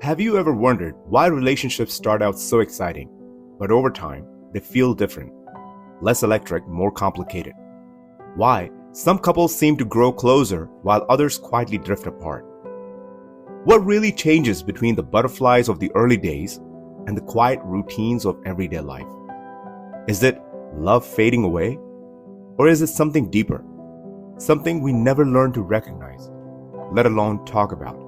Have you ever wondered why relationships start out so exciting, but over time they feel different, less electric, more complicated? Why some couples seem to grow closer while others quietly drift apart? What really changes between the butterflies of the early days and the quiet routines of everyday life? Is it love fading away? Or is it something deeper? Something we never learn to recognize, let alone talk about?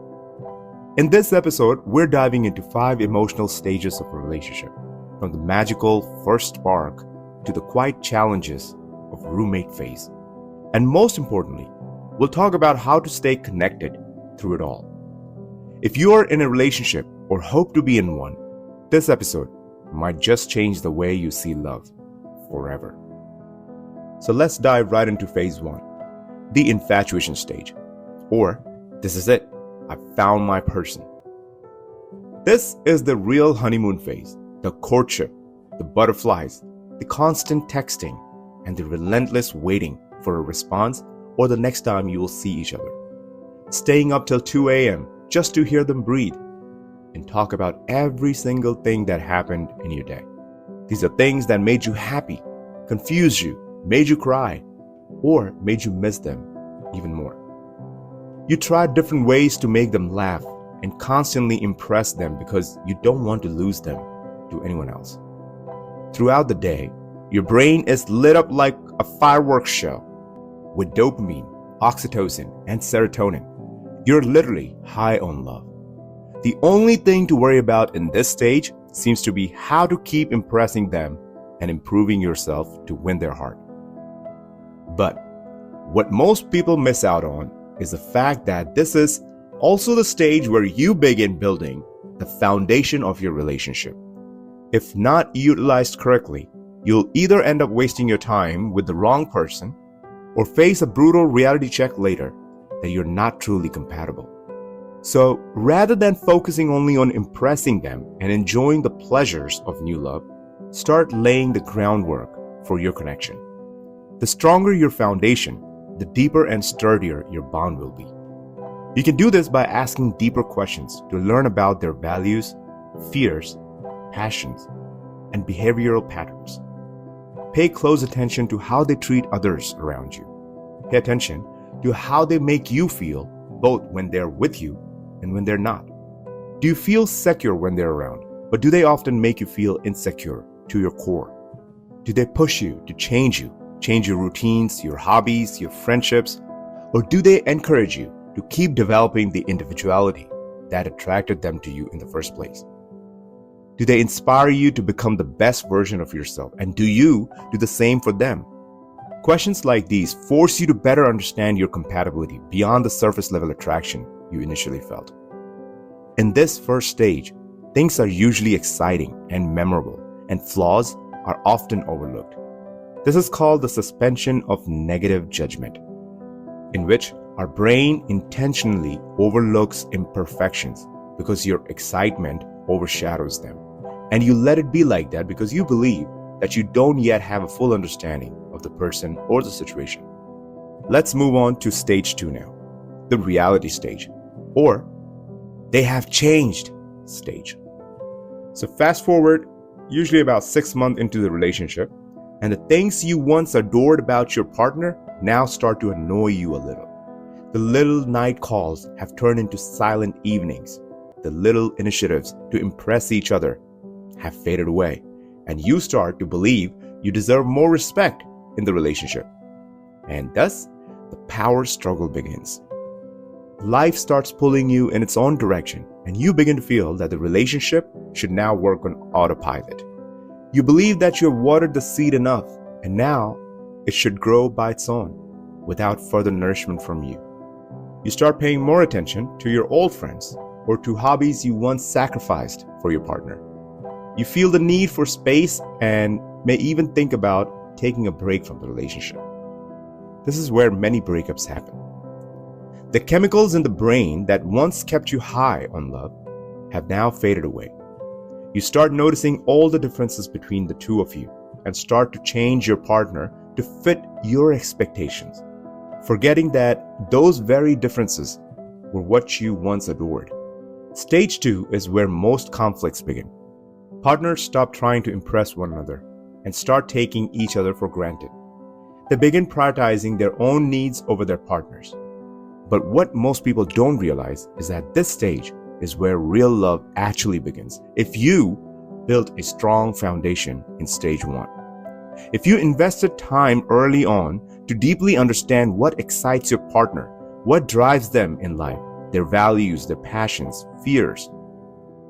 In this episode, we're diving into 5 emotional stages of a relationship, from the magical first spark to the quiet challenges of roommate phase. And most importantly, we'll talk about how to stay connected through it all. If you are in a relationship or hope to be in one, this episode might just change the way you see love forever. So let's dive right into phase 1, the infatuation stage. Or, this is it, I found my person. This is the real honeymoon phase, the courtship, the butterflies, the constant texting, and the relentless waiting for a response or the next time you will see each other. Staying up till 2 a.m. just to hear them breathe and talk about every single thing that happened in your day. These are things that made you happy, confused you, made you cry, or made you miss them even more. You try different ways to make them laugh and constantly impress them because you don't want to lose them to anyone else. Throughout the day, your brain is lit up like a fireworks show with dopamine, oxytocin, and serotonin. You're literally high on love. The only thing to worry about in this stage seems to be how to keep impressing them and improving yourself to win their heart. But what most people miss out on is the fact that this is also the stage where you begin building the foundation of your relationship. If not utilized correctly, you'll either end up wasting your time with the wrong person or face a brutal reality check later that you're not truly compatible. So rather than focusing only on impressing them and enjoying the pleasures of new love, start laying the groundwork for your connection. The stronger your foundation, the deeper and sturdier your bond will be. You can do this by asking deeper questions to learn about their values, fears, passions, and behavioral patterns. Pay close attention to how they treat others around you. Pay attention to how they make you feel, both when they're with you and when they're not. Do you feel secure when they're around, or do they often make you feel insecure to your core? Do they push you to change your routines, your hobbies, your friendships, or do they encourage you to keep developing the individuality that attracted them to you in the first place? Do they inspire you to become the best version of yourself, and do you do the same for them? Questions like these force you to better understand your compatibility beyond the surface level attraction you initially felt. In this first stage, things are usually exciting and memorable, and flaws are often overlooked. This is called the suspension of negative judgment, in which our brain intentionally overlooks imperfections because your excitement overshadows them. And you let it be like that because you believe that you don't yet have a full understanding of the person or the situation. Let's move on to stage 2 now, the reality stage, or they have changed stage. So fast forward, usually about 6 months into the relationship, and the things you once adored about your partner now start to annoy you a little. The little night calls have turned into silent evenings. The little initiatives to impress each other have faded away, and you start to believe you deserve more respect in the relationship. And thus, the power struggle begins. Life starts pulling you in its own direction, and you begin to feel that the relationship should now work on autopilot. You believe that you have watered the seed enough, and now it should grow by its own, without further nourishment from you. You start paying more attention to your old friends or to hobbies you once sacrificed for your partner. You feel the need for space and may even think about taking a break from the relationship. This is where many breakups happen. The chemicals in the brain that once kept you high on love have now faded away. You start noticing all the differences between the two of you and start to change your partner to fit your expectations, forgetting that those very differences were what you once adored. Stage 2 is where most conflicts begin. Partners stop trying to impress one another and start taking each other for granted. They begin prioritizing their own needs over their partners. But what most people don't realize is that this stage is where real love actually begins. If you built a strong foundation in stage 1, if you invested time early on to deeply understand what excites your partner, what drives them in life, their values, their passions, fears,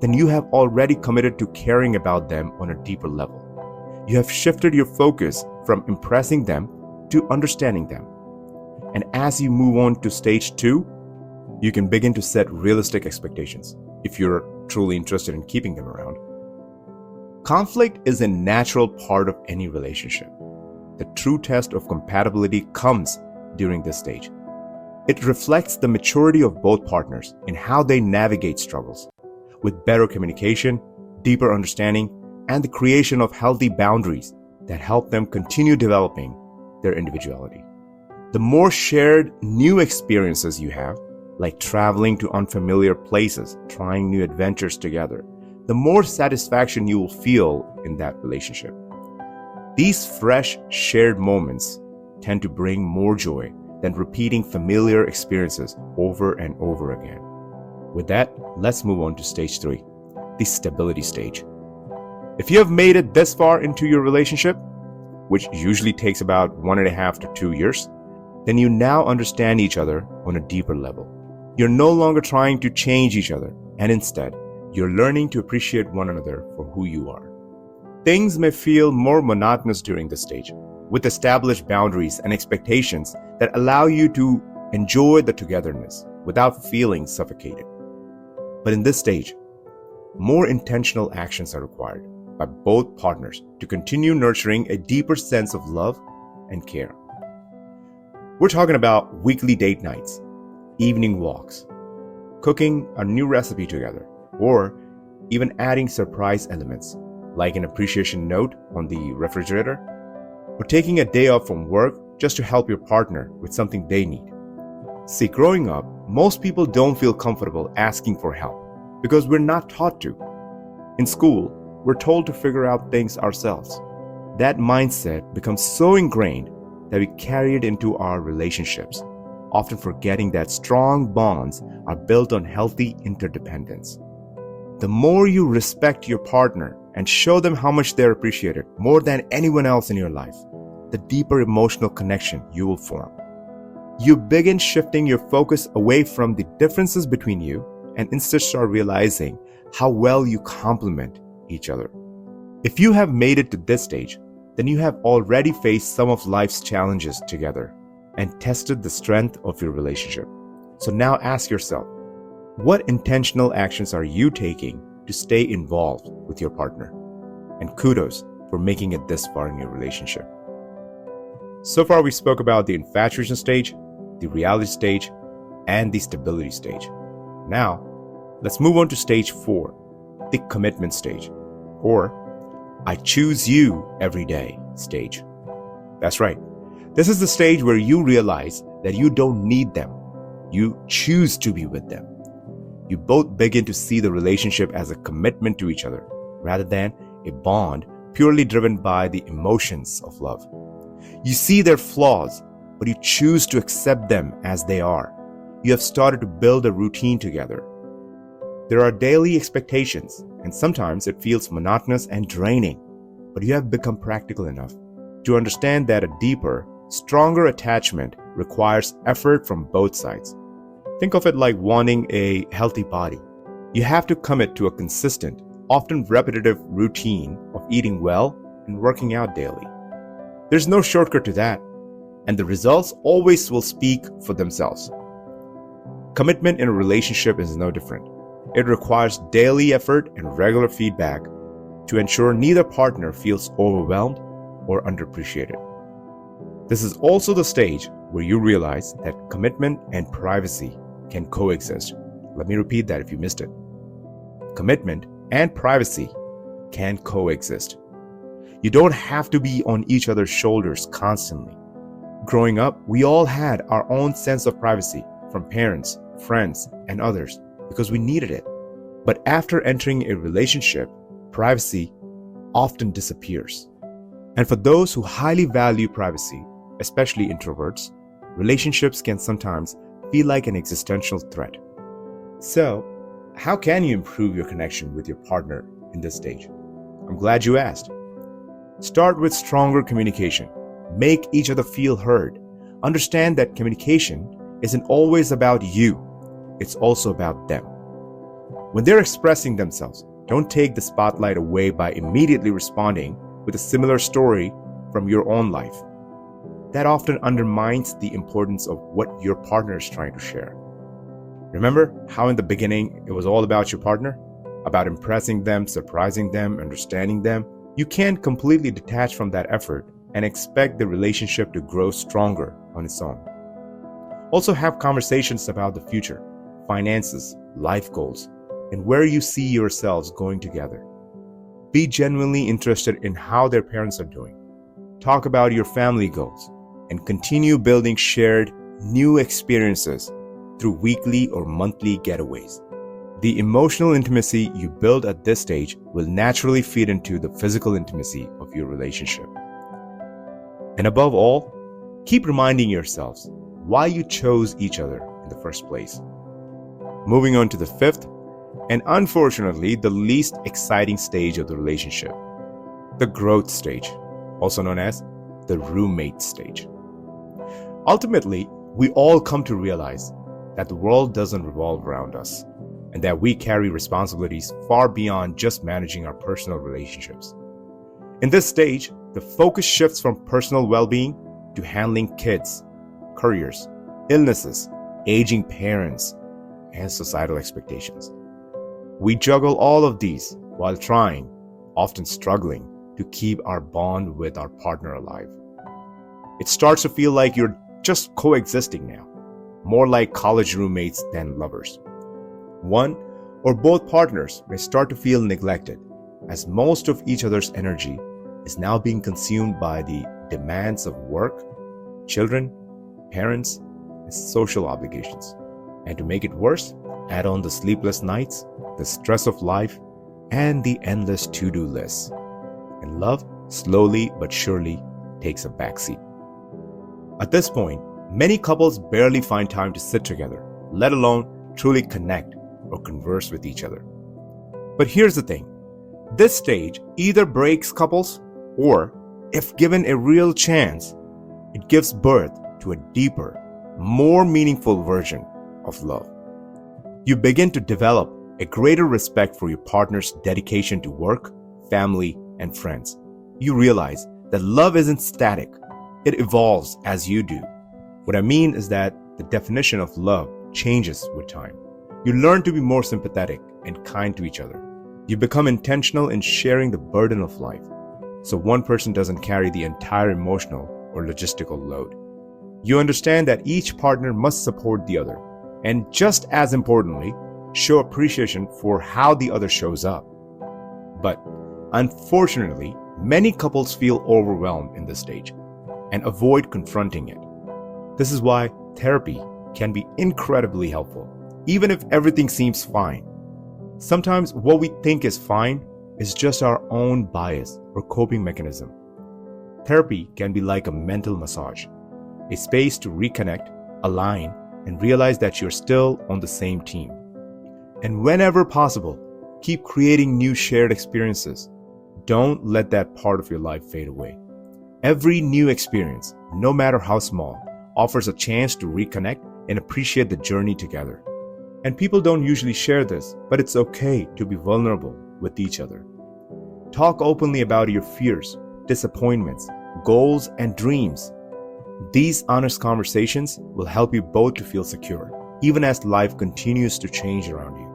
then you have already committed to caring about them on a deeper level. You have shifted your focus from impressing them to understanding them. And as you move on to stage 2, you can begin to set realistic expectations if you're truly interested in keeping them around. Conflict is a natural part of any relationship. The true test of compatibility comes during this stage. It reflects the maturity of both partners in how they navigate struggles, with better communication, deeper understanding, and the creation of healthy boundaries that help them continue developing their individuality. The more shared new experiences you have, like traveling to unfamiliar places, trying new adventures together, the more satisfaction you will feel in that relationship. These fresh, shared moments tend to bring more joy than repeating familiar experiences over and over again. With that, let's move on to stage 3, the stability stage. If you have made it this far into your relationship, which usually takes about 1.5 to 2 years, then you now understand each other on a deeper level. You're no longer trying to change each other, and instead, you're learning to appreciate one another for who you are. Things may feel more monotonous during this stage, with established boundaries and expectations that allow you to enjoy the togetherness without feeling suffocated. But in this stage, more intentional actions are required by both partners to continue nurturing a deeper sense of love and care. We're talking about weekly date nights, evening walks, cooking a new recipe together, or even adding surprise elements like an appreciation note on the refrigerator, or taking a day off from work just to help your partner with something they need. See, growing up, most people don't feel comfortable asking for help because we're not taught to. In school, we're told to figure out things ourselves. That mindset becomes so ingrained that we carry it into our relationships, often forgetting that strong bonds are built on healthy interdependence. The more you respect your partner and show them how much they're appreciated more than anyone else in your life, the deeper emotional connection you will form. You begin shifting your focus away from the differences between you and instead start realizing how well you complement each other. If you have made it to this stage, then you have already faced some of life's challenges together and tested the strength of your relationship. So now ask yourself, what intentional actions are you taking to stay involved with your partner? And kudos for making it this far in your relationship. So far, we spoke about the infatuation stage, the reality stage, and the stability stage. Now, let's move on to stage 4, the commitment stage, or I choose you every day stage. That's right. This is the stage where you realize that you don't need them. You choose to be with them. You both begin to see the relationship as a commitment to each other rather than a bond purely driven by the emotions of love. You see their flaws, but you choose to accept them as they are. You have started to build a routine together. There are daily expectations, and sometimes it feels monotonous and draining, but you have become practical enough to understand that a deeper, stronger attachment requires effort from both sides. Think of it like wanting a healthy body. You have to commit to a consistent, often repetitive routine of eating well and working out daily. There's no shortcut to that, and the results always will speak for themselves. Commitment in a relationship is no different. It requires daily effort and regular feedback to ensure neither partner feels overwhelmed or underappreciated. This is also the stage where you realize that commitment and privacy can coexist. Let me repeat that if you missed it. Commitment and privacy can coexist. You don't have to be on each other's shoulders constantly. Growing up, we all had our own sense of privacy from parents, friends, and others because we needed it. But after entering a relationship, privacy often disappears. And for those who highly value privacy, especially introverts, relationships can sometimes feel like an existential threat. So, how can you improve your connection with your partner in this stage? I'm glad you asked. Start with stronger communication. Make each other feel heard. Understand that communication isn't always about you, it's also about them. When they're expressing themselves, don't take the spotlight away by immediately responding with a similar story from your own life. That often undermines the importance of what your partner is trying to share. Remember how in the beginning it was all about your partner? About impressing them, surprising them, understanding them? You can't completely detach from that effort and expect the relationship to grow stronger on its own. Also have conversations about the future, finances, life goals, and where you see yourselves going together. Be genuinely interested in how their parents are doing. Talk about your family goals and continue building shared new experiences through weekly or monthly getaways. The emotional intimacy you build at this stage will naturally feed into the physical intimacy of your relationship. And above all, keep reminding yourselves why you chose each other in the first place. Moving on to the fifth, and unfortunately the least exciting stage of the relationship, the growth stage, also known as the roommate stage. Ultimately, we all come to realize that the world doesn't revolve around us, and that we carry responsibilities far beyond just managing our personal relationships. In this stage, the focus shifts from personal well-being to handling kids, careers, illnesses, aging parents, and societal expectations. We juggle all of these while trying, often struggling, to keep our bond with our partner alive. It starts to feel like you're just coexisting now, more like college roommates than lovers. One or both partners may start to feel neglected, as most of each other's energy is now being consumed by the demands of work, children, parents, and social obligations. And to make it worse, add on the sleepless nights, the stress of life, and the endless to-do lists. And love, slowly but surely, takes a backseat. At this point, many couples barely find time to sit together, let alone truly connect or converse with each other. But here's the thing. This stage either breaks couples or, if given a real chance, it gives birth to a deeper, more meaningful version of love. You begin to develop a greater respect for your partner's dedication to work, family, and friends. You realize that love isn't static. It evolves as you do. What I mean is that the definition of love changes with time. You learn to be more sympathetic and kind to each other. You become intentional in sharing the burden of life, so one person doesn't carry the entire emotional or logistical load. You understand that each partner must support the other, and just as importantly, show appreciation for how the other shows up. But unfortunately, many couples feel overwhelmed in this stage and avoid confronting it. This is why therapy can be incredibly helpful, even if everything seems fine. Sometimes what we think is fine is just our own bias or coping mechanism. Therapy can be like a mental massage, a space to reconnect, align, and realize that you're still on the same team. And whenever possible, keep creating new shared experiences. Don't let that part of your life fade away. Every new experience, no matter how small, offers a chance to reconnect and appreciate the journey together. And people don't usually share this, but it's okay to be vulnerable with each other. Talk openly about your fears, disappointments, goals, and dreams. These honest conversations will help you both to feel secure, even as life continues to change around you.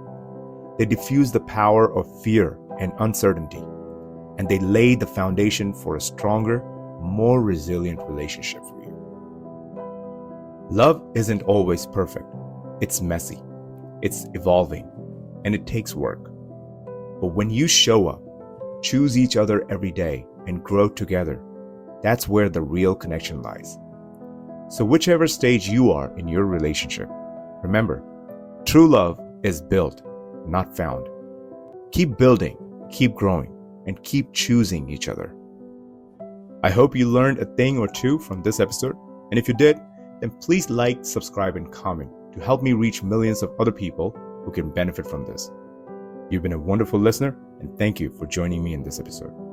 They diffuse the power of fear and uncertainty, and they lay the foundation for a stronger, more resilient relationship for you. Love isn't always perfect. It's messy, it's evolving, and it takes work. But when you show up, choose each other every day, and grow together, that's where the real connection lies. So whichever stage you are in your relationship, remember, true love is built, not found. Keep building, keep growing, and keep choosing each other. I hope you learned a thing or two from this episode, and if you did, then please like, subscribe, and comment to help me reach millions of other people who can benefit from this. You've been a wonderful listener, and thank you for joining me in this episode.